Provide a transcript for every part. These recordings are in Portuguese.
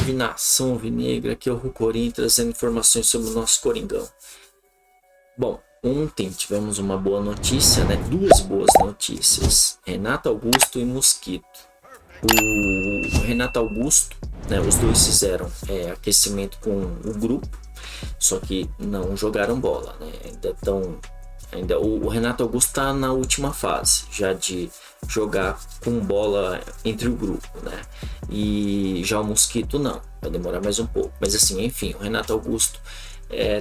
Salve nação alvinegra, aqui é o Rucorim trazendo informações sobre o nosso Coringão. Bom, ontem tivemos uma boa notícia, né? Duas boas notícias: Renato Augusto e Mosquito. O Renato Augusto, né? Os dois fizeram aquecimento com o grupo, só que não jogaram bola, né? Ainda o Renato Augusto está na última fase já de jogar com bola entre o grupo, né? E já o Mosquito não, vai demorar mais um pouco. Mas assim, enfim, o Renato Augusto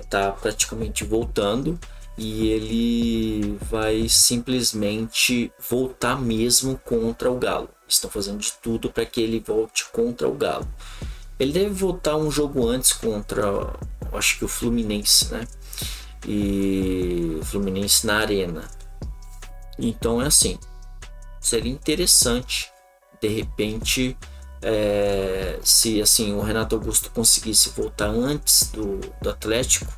tá praticamente voltando e ele vai simplesmente voltar mesmo contra o Galo. Estão fazendo de tudo para que ele volte contra o Galo. Ele deve voltar um jogo antes contra, acho que o Fluminense, né? E Fluminense na Arena. Então é assim, seria interessante de repente se assim o Renato Augusto conseguisse voltar antes do Atlético,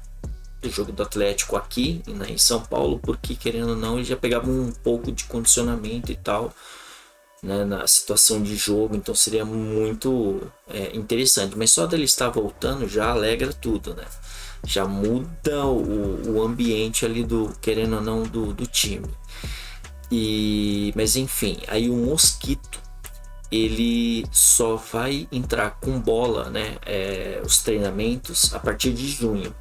do jogo do Atlético aqui em São Paulo, porque querendo ou não ele já pegava um pouco de condicionamento e tal, né, na situação de jogo, então seria muito interessante. Mas só dele estar voltando já alegra tudo, né? Já muda o ambiente ali querendo ou não, do time. Mas enfim, aí o Mosquito ele só vai entrar com bola, né? Os treinamentos a partir de junho,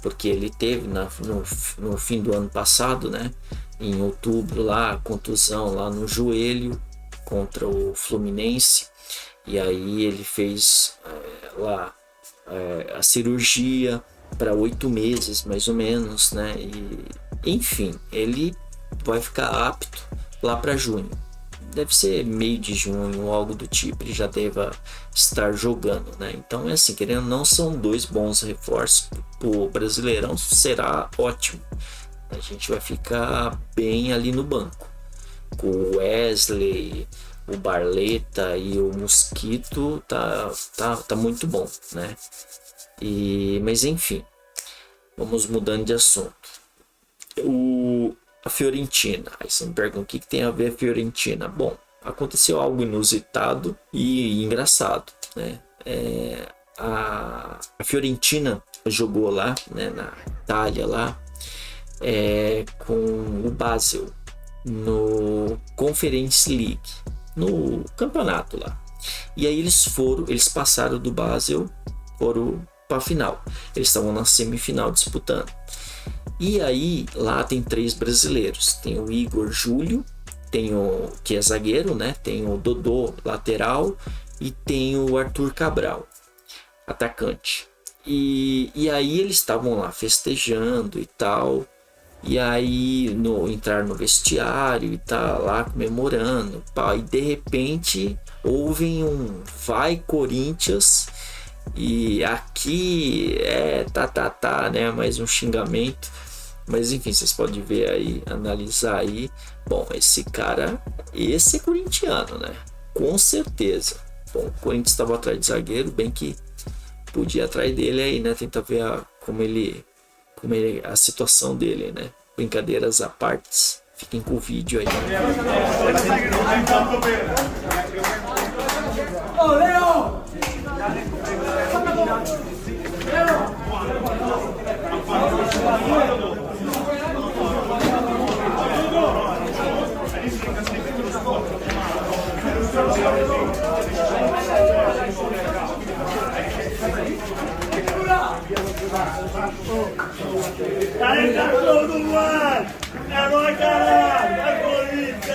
porque ele teve no fim do ano passado, né? Em outubro lá, contusão lá no joelho contra o Fluminense, e aí ele fez a cirurgia para 8 meses mais ou menos, né? E enfim, ele vai ficar apto lá para junho. Deve ser meio de junho ou algo do tipo, ele já deva estar jogando, né? Então é assim, querendo ou não, são dois bons reforços pro Brasileirão, será ótimo. A gente vai ficar bem ali no banco com o Wesley, o Barleta e o Mosquito, tá muito bom, né? Mas enfim, vamos mudando de assunto. A Fiorentina. Aí você me pergunta o que tem a ver a Fiorentina. Bom, aconteceu algo inusitado e engraçado, né? A Fiorentina jogou lá, né, na Itália lá, com o Basel no Conference League, no campeonato lá. E aí eles passaram do Basel, foram para a final. Eles estavam na semifinal disputando. E aí lá tem 3 brasileiros. Tem o Igor Júlio, que é zagueiro, né? Tem o Dodô, lateral, e tem o Arthur Cabral, atacante. E aí eles estavam lá festejando e tal. E aí entrar no vestiário e tá lá comemorando, pá, e de repente ouvem um "Vai Corinthians", e aqui né, mais um xingamento. Mas enfim, vocês podem ver aí, analisar aí. Bom, esse é corintiano, né? Com certeza. Bom, o Corinthians estava atrás de zagueiro, bem que podia ir atrás dele aí, né? Tentar ver a situação dele, né? Brincadeiras à parte, fiquem com o vídeo aí. Ô, Léo! Aí tá todo mundo! É nóis, caralho! Vai, Corinthians!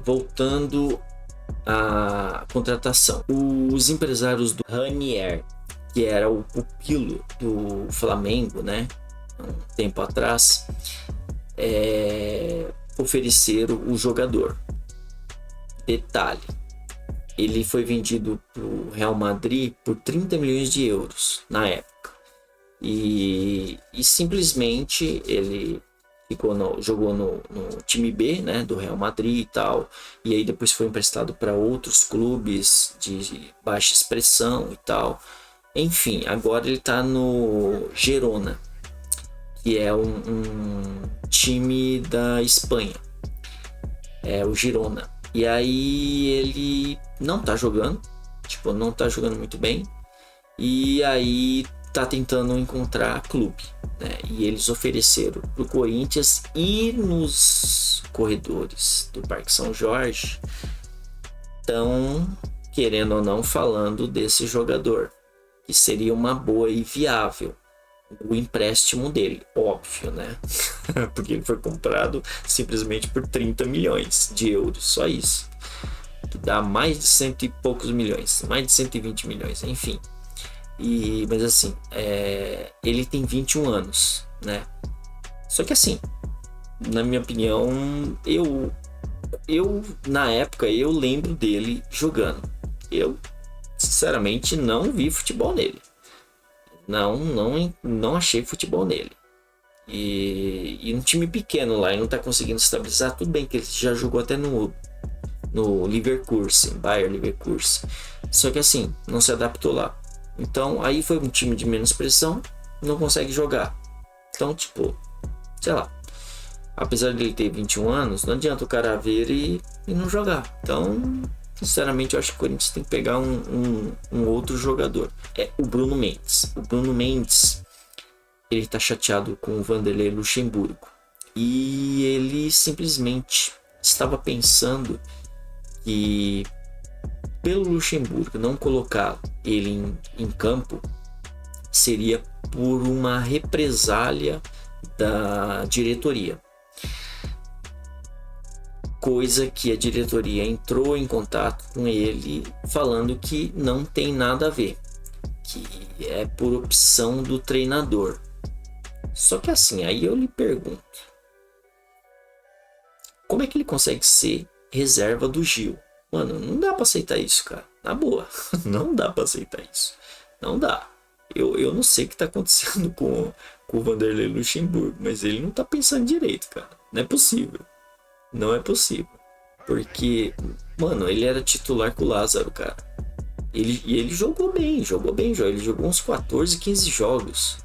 Voltando à contratação, os empresários do Ranier, que era o pupilo do Flamengo, né, um tempo atrás, ofereceram o jogador. Detalhe, ele foi vendido para o Real Madrid por 30 milhões de euros na época, e simplesmente ele jogou no time B, né, do Real Madrid e tal, e aí depois foi emprestado para outros clubes de baixa expressão e tal. Enfim, agora ele está no Girona, que é um time da Espanha, é o Girona. E aí ele não tá jogando, tipo, não tá jogando muito bem, e aí tá tentando encontrar clube, né? E eles ofereceram pro Corinthians ir nos corredores do Parque São Jorge, estão, querendo ou não, falando desse jogador, que seria uma boa e viável o empréstimo dele, óbvio, né? Porque ele foi comprado simplesmente por 30 milhões de euros, só isso. Que dá mais de 100 e poucos milhões, mais de 120 milhões, enfim. Mas assim, ele tem 21 anos, né? Só que assim, na minha opinião, eu na época, eu lembro dele jogando. Eu, sinceramente, não vi futebol nele. Não achei futebol nele. E um time pequeno lá, e não tá conseguindo estabilizar. Tudo bem que ele já jogou até no Leverkusen, Bayer Leverkusen. Só que assim, não se adaptou lá. Então aí foi um time de menos pressão, não consegue jogar. Então, tipo, sei lá. Apesar dele ter 21 anos, não adianta o cara ver e não jogar. Então, sinceramente, eu acho que o Corinthians tem que pegar um outro jogador. É o Bruno Mendes. O Bruno Mendes, ele tá chateado com o Vanderlei Luxemburgo. E ele simplesmente estava pensando que, pelo Luxemburgo não colocar ele em campo, seria por uma represália da diretoria. Coisa que a diretoria entrou em contato com ele falando que não tem nada a ver, que é por opção do treinador. Só que assim, aí eu lhe pergunto, como é que ele consegue ser reserva do Gil? Mano, não dá pra aceitar isso, cara. Na boa, não dá pra aceitar isso. Não dá. Eu não sei o que tá acontecendo com o Vanderlei Luxemburgo, mas ele não tá pensando direito, cara. Não é possível. Não é possível. Porque, mano, ele era titular com o Lázaro, cara. Ele jogou bem. Ele jogou uns 14, 15 jogos.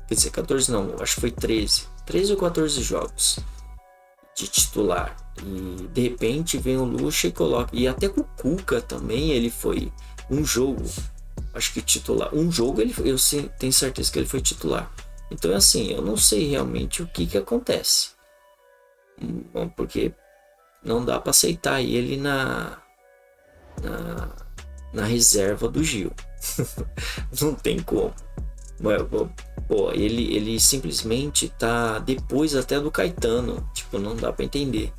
Quer dizer, 14 não, acho que foi 13. 13 ou 14 jogos de titular. E de repente vem o Lucha e coloca. E até com o Cuca também ele foi um jogo. Acho que titular. Um jogo eu tenho certeza que ele foi titular. Então assim, eu não sei realmente o que acontece. Porque não dá para aceitar ele na reserva do Gil. Não tem como. Pô, ele simplesmente tá depois até do Caetano. Tipo, não dá para entender.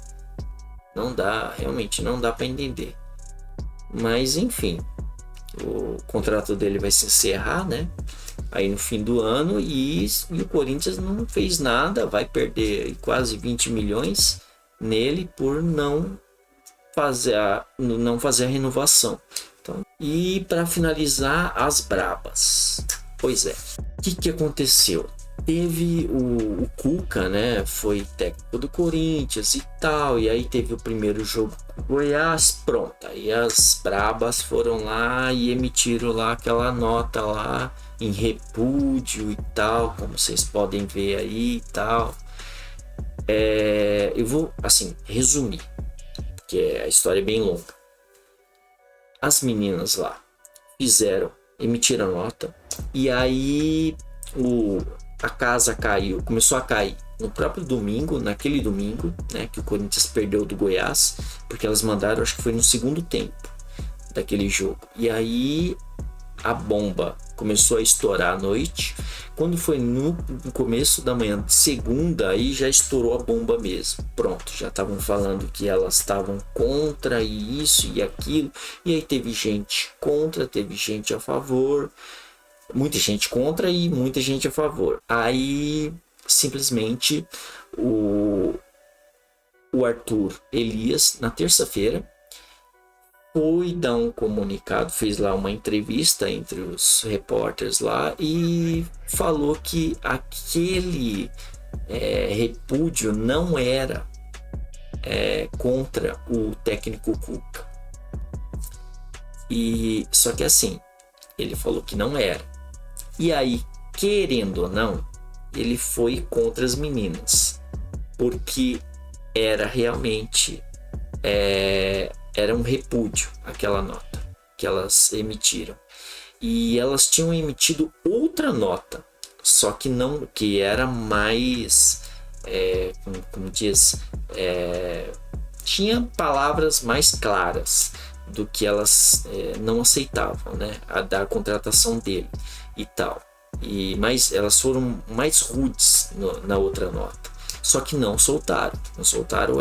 Realmente não dá para entender. Mas enfim, o contrato dele vai se encerrar, né? Aí no fim do ano, e o Corinthians não fez nada, vai perder quase 20 milhões nele por não fazer a renovação. Então, e para finalizar, as brabas. Pois é, o que aconteceu? Teve o Cuca, né? Foi técnico do Corinthians e tal. E aí teve o primeiro jogo com o Goiás. Pronto. Aí as brabas foram lá e emitiram lá aquela nota lá em repúdio e tal. Como vocês podem ver aí e tal. Eu vou, assim, resumir. Porque a história é bem longa. As meninas lá emitiram nota. E aí a casa começou a cair no próprio domingo, naquele domingo, né, que o Corinthians perdeu do Goiás, porque elas mandaram, acho que foi no segundo tempo daquele jogo. E aí a bomba começou a estourar à noite. Quando foi no começo da manhã de segunda, aí já estourou a bomba mesmo. Pronto, já estavam falando que elas estavam contra isso e aquilo. E aí teve gente contra, teve gente a favor. Muita gente contra e muita gente a favor. Aí simplesmente o Arthur Elias, na terça-feira, foi dar um comunicado, fez lá uma entrevista entre os repórteres lá e falou que aquele repúdio não era contra o técnico Cuca. E só que assim, ele falou que não era. E aí, querendo ou não, ele foi contra as meninas, porque era realmente era um repúdio aquela nota que elas emitiram. E elas tinham emitido outra nota, só que não, que era mais, como diz, tinha palavras mais claras do que elas não aceitavam, né, a da contratação dele e tal. Mas elas foram mais rudes na outra nota, só que não soltaram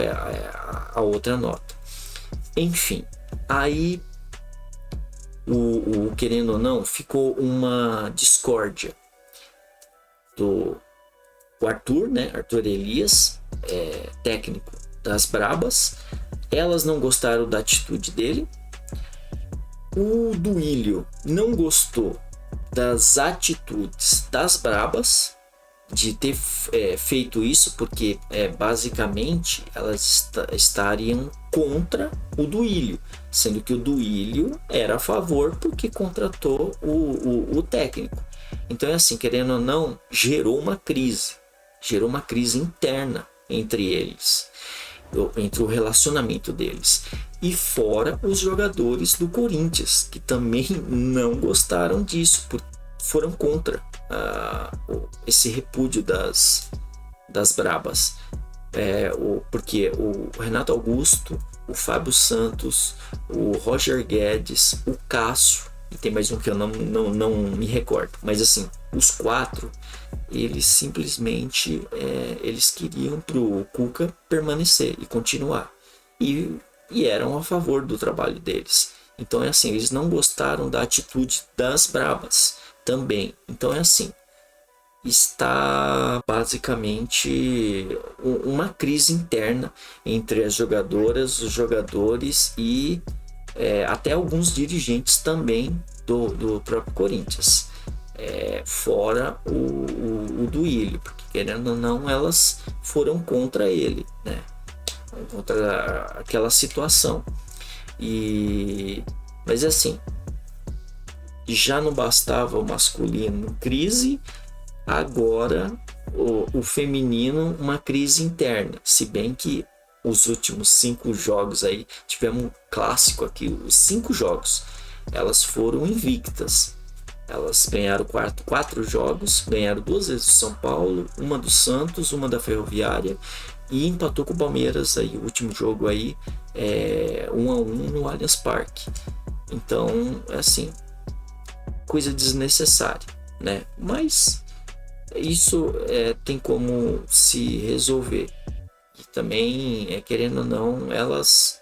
a outra nota. Enfim, aí querendo ou não, ficou uma discórdia do Arthur, né? Arthur Elias, técnico das Brabas. Elas não gostaram da atitude dele. O Duílio não gostou das atitudes das Brabas, de ter feito isso, porque basicamente elas estariam contra o Duílio, sendo que o Duílio era a favor porque contratou o técnico. Então é assim, querendo ou não, gerou uma crise interna entre eles, entre o relacionamento deles, e fora os jogadores do Corinthians, que também não gostaram disso, foram contra esse repúdio das Brabas, porque o Renato Augusto, o Fábio Santos, o Roger Guedes, o Cássio, e tem mais um que eu não me recordo, mas assim, os 4, eles simplesmente eles queriam pro Cuca permanecer e continuar, e eram a favor do trabalho deles. Então é assim, eles não gostaram da atitude das Brabas também. Então é assim, está basicamente uma crise interna entre as jogadoras, os jogadores e até alguns dirigentes também do próprio Corinthians, fora o Duílio, porque querendo ou não, elas foram contra ele, né? Contra aquela situação. Mas assim, já não bastava o masculino em crise, agora o feminino uma crise interna, se bem que os últimos 5 jogos aí, tivemos um clássico aqui, os 5 jogos, elas foram invictas. Elas ganharam 4 jogos, ganharam 2 vezes do São Paulo, uma do Santos, uma da Ferroviária, e empatou com o Palmeiras aí, o último jogo aí, 1-1 no Allianz Parque. Então, assim, coisa desnecessária, né? Mas isso tem como se resolver. E também, querendo ou não, elas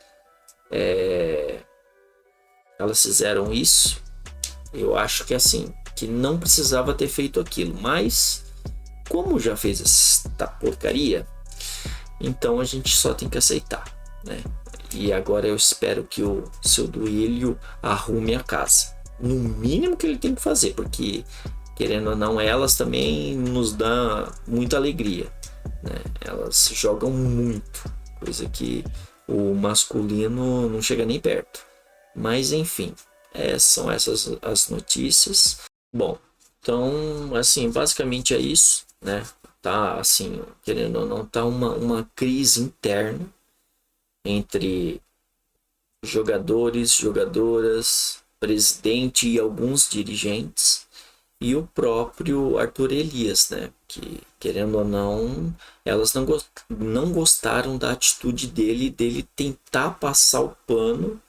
fizeram isso. Eu acho que assim, que não precisava ter feito aquilo, mas como já fez esta porcaria, então a gente só tem que aceitar, né? E agora eu espero que o seu Duílio arrume a casa, no mínimo que ele tem que fazer, porque querendo ou não, elas também nos dão muita alegria, né? Elas jogam muito, coisa que o masculino não chega nem perto. Mas enfim, são essas as notícias. Bom, então assim, basicamente é isso, né? Tá assim, querendo ou não, tá uma crise interna entre jogadores, jogadoras, presidente e alguns dirigentes, e o próprio Arthur Elias, né? Que, querendo ou não, elas não gostaram da atitude dele tentar passar o pano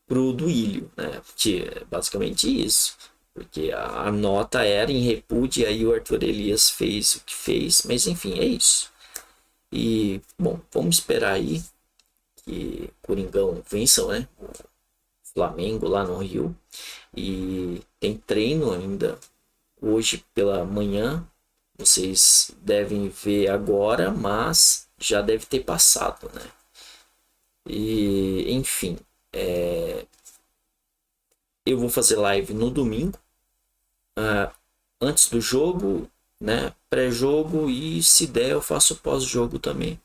pro Duílio, né? Que é basicamente isso, porque a nota era em repúdio, e aí o Arthur Elias fez o que fez, mas enfim, é isso. E, bom, vamos esperar aí que Coringão vença, né? O Flamengo lá no Rio. E tem treino ainda hoje pela manhã. Vocês devem ver agora, mas já deve ter passado, né? E, enfim, eu vou fazer live no domingo, antes do jogo, né? Pré-jogo, e se der eu faço pós-jogo também.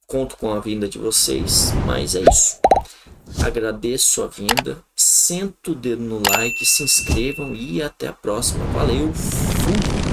Conto com a vinda de vocês, mas é isso. Agradeço a vinda. senta o dedo no like, se inscrevam e até a próxima. Valeu, fui!